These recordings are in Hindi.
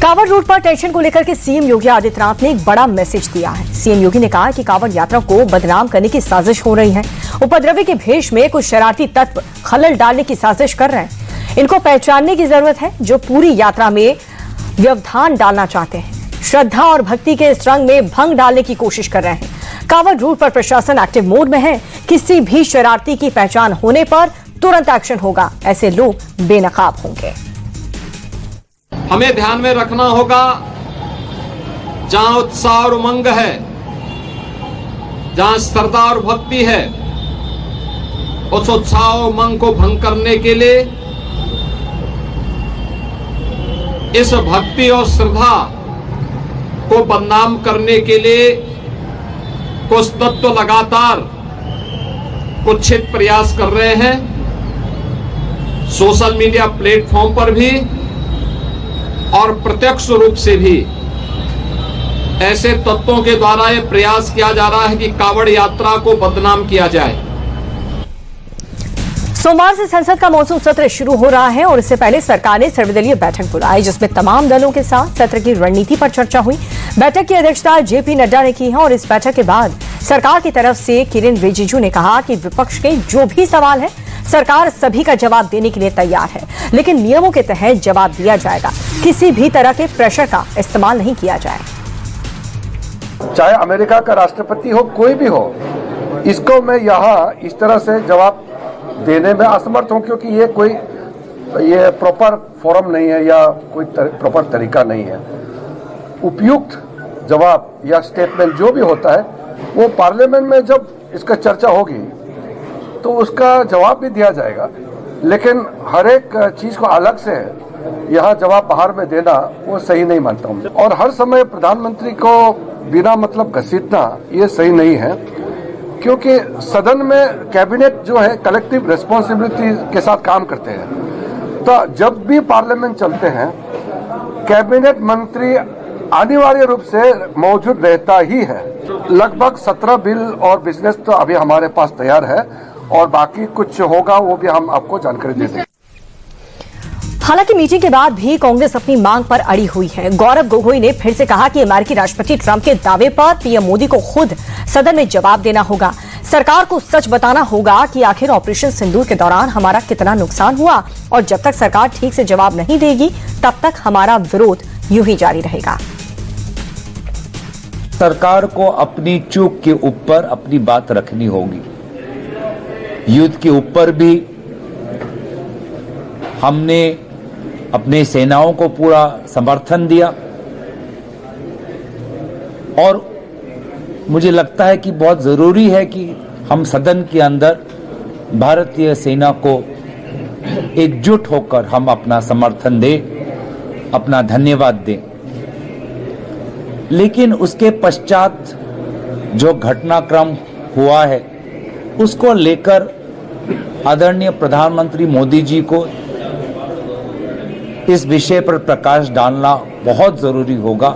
कांवड़ रूट पर टेंशन को लेकर के सीएम योगी आदित्यनाथ ने एक बड़ा मैसेज दिया है। सीएम योगी ने कहा कि कांवड़ यात्रा को बदनाम करने की साजिश हो रही है। उपद्रवी के भेष में कुछ शरारती तत्व खलल डालने की साजिश कर रहे हैं। इनको पहचानने की जरूरत है, जो पूरी यात्रा में व्यवधान डालना चाहते हैं। श्रद्धा और भक्ति के इस रंग में भंग डालने की कोशिश कर रहे हैं। कांवड़ रूट पर प्रशासन एक्टिव मोड में है। किसी भी शरारती की पहचान होने पर तुरंत एक्शन होगा। ऐसे लोग बेनकाब होंगे। हमें ध्यान में रखना होगा, जहां उत्साह और उमंग है, जहां श्रद्धा और भक्ति है, उस उत्साह और उमंग को भंग करने के लिए, इस भक्ति और श्रद्धा को बदनाम करने के लिए कुछ तत्व लगातार कुत्सित प्रयास कर रहे हैं। सोशल मीडिया प्लेटफॉर्म पर भी और प्रत्यक्ष रूप से भी ऐसे तत्वों के द्वारा यह प्रयास किया जा रहा है कि कांवड़ यात्रा को बदनाम किया जाए। सोमवार से संसद का मॉनसून सत्र शुरू हो रहा है और इससे पहले सरकार ने सर्वदलीय बैठक बुलाई, जिसमें तमाम दलों के साथ सत्र की रणनीति पर चर्चा हुई। बैठक की अध्यक्षता जेपी नड्डा ने की है और इस बैठक के बाद सरकार की तरफ से किरेन रिजिजू ने कहा कि विपक्ष के जो भी सवाल है, सरकार सभी का जवाब देने के लिए तैयार है, लेकिन नियमों के तहत जवाब दिया जाएगा। किसी भी तरह के प्रेशर का इस्तेमाल नहीं किया जाए। चाहे अमेरिका का राष्ट्रपति हो, कोई भी हो, इसको मैं यहाँ इस तरह से जवाब देने में असमर्थ हूँ, क्योंकि ये प्रॉपर फोरम नहीं है या कोई प्रॉपर तरीका नहीं है। उपयुक्त जवाब या स्टेटमेंट जो भी होता है, वो पार्लियामेंट में जब इसका चर्चा होगी तो उसका जवाब भी दिया जाएगा, लेकिन हर एक चीज को अलग से यहाँ जवाब बाहर में देना वो सही नहीं मानता हूँ। और हर समय प्रधानमंत्री को बिना मतलब घसीटना ये सही नहीं है, क्योंकि सदन में कैबिनेट जो है कलेक्टिव रिस्पॉन्सिबिलिटी के साथ काम करते हैं। तो जब भी पार्लियामेंट चलते हैं, कैबिनेट मंत्री अनिवार्य रूप से मौजूद रहता ही है। लगभग 17 बिल और बिजनेस तो अभी हमारे पास तैयार है और बाकी कुछ होगा वो भी हम आपको जानकारी दे देंगे। हालांकि मीटिंग के बाद भी कांग्रेस अपनी मांग पर अड़ी हुई है। गौरव गोगोई ने फिर से कहा कि अमेरिकी राष्ट्रपति ट्रंप के दावे पर पीएम मोदी को खुद सदन में जवाब देना होगा। सरकार को सच बताना होगा कि आखिर ऑपरेशन सिंदूर के दौरान हमारा कितना नुकसान हुआ, और जब तक सरकार ठीक से जवाब नहीं देगी तब तक हमारा विरोध यूं ही जारी रहेगा। सरकार को अपनी चूक के ऊपर अपनी बात रखनी होगी। युद्ध के ऊपर भी हमने अपने सेनाओं को पूरा समर्थन दिया, और मुझे लगता है कि बहुत जरूरी है कि हम सदन के अंदर भारतीय सेना को एकजुट होकर हम अपना समर्थन दें, अपना धन्यवाद दें। लेकिन उसके पश्चात जो घटनाक्रम हुआ है, उसको लेकर आदरणीय प्रधानमंत्री मोदी जी को इस विषय पर प्रकाश डालना बहुत जरूरी होगा।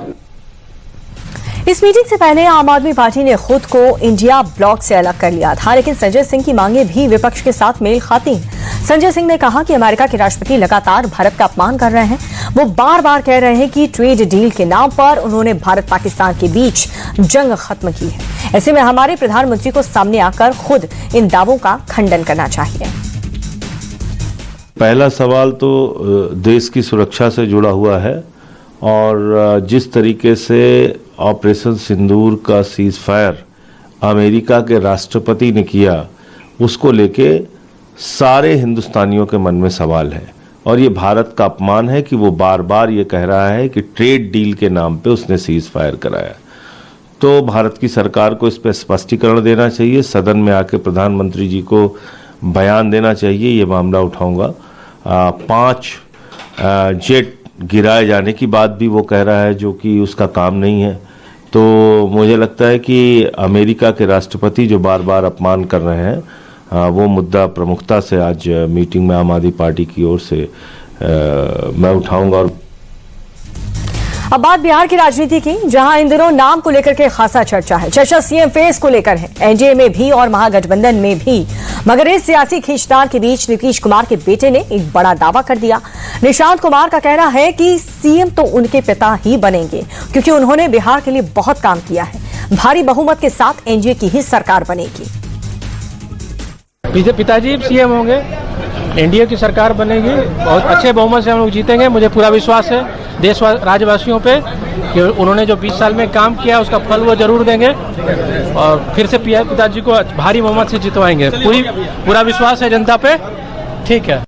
इस मीटिंग से पहले आम आदमी पार्टी ने खुद को इंडिया ब्लॉक से अलग कर लिया था, लेकिन संजय सिंह की मांगे भी विपक्ष के साथ मेल खाती हैं। संजय सिंह ने कहा कि अमेरिका के राष्ट्रपति लगातार भारत का अपमान कर रहे हैं। वो बार बार कह रहे हैं कि ट्रेड डील के नाम पर उन्होंने भारत पाकिस्तान के बीच जंग खत्म की है। ऐसे में हमारे प्रधानमंत्री को सामने आकर खुद इन दावों का खंडन करना चाहिए। पहला सवाल तो देश की सुरक्षा से जुड़ा हुआ है, और जिस तरीके से ऑपरेशन सिंदूर का सीज फायर अमेरिका के राष्ट्रपति ने किया, उसको लेके सारे हिंदुस्तानियों के मन में सवाल है। और ये भारत का अपमान है कि वो बार बार ये कह रहा है कि ट्रेड डील के नाम पे उसने सीज फायर कराया। तो भारत की सरकार को इस पर स्पष्टीकरण देना चाहिए, सदन में आके प्रधानमंत्री जी को बयान देना चाहिए। ये मामला उठाऊंगा। 5 जेट गिराए जाने की बात भी वो कह रहा है, जो कि उसका काम नहीं है। तो मुझे लगता है कि अमेरिका के राष्ट्रपति जो बार बार अपमान कर रहे हैं, वो मुद्दा प्रमुखता से आज मीटिंग में आम आदमी पार्टी की ओर से मैं उठाऊंगा। और अब बात बिहार की राजनीति की, जहां इन दिनों नाम को लेकर के खासा चर्चा है। चर्चा सीएम फेस को लेकर है। एनडीए में भी और महागठबंधन में भी मगर इस सियासी खींचतान के बीच नीतीश कुमार के बेटे ने एक बड़ा दावा कर दिया। निशांत कुमार का कहना है कि सीएम तो उनके पिता ही बनेंगे, क्योंकि उन्होंने बिहार के लिए बहुत काम किया है। भारी बहुमत के साथ एनडीए की ही सरकार बनेगी। पिताजी सीएम होंगे, एनडीए की सरकार बनेगी, बहुत अच्छे बहुमत से हम लोग जीतेंगे। मुझे पूरा विश्वास है देश राज्यवासियों पे कि उन्होंने जो 20 साल में काम किया उसका फल वो जरूर देंगे और फिर से पिताजी को भारी बहुमत से जितवाएंगे। पूरा विश्वास है जनता पे। ठीक है।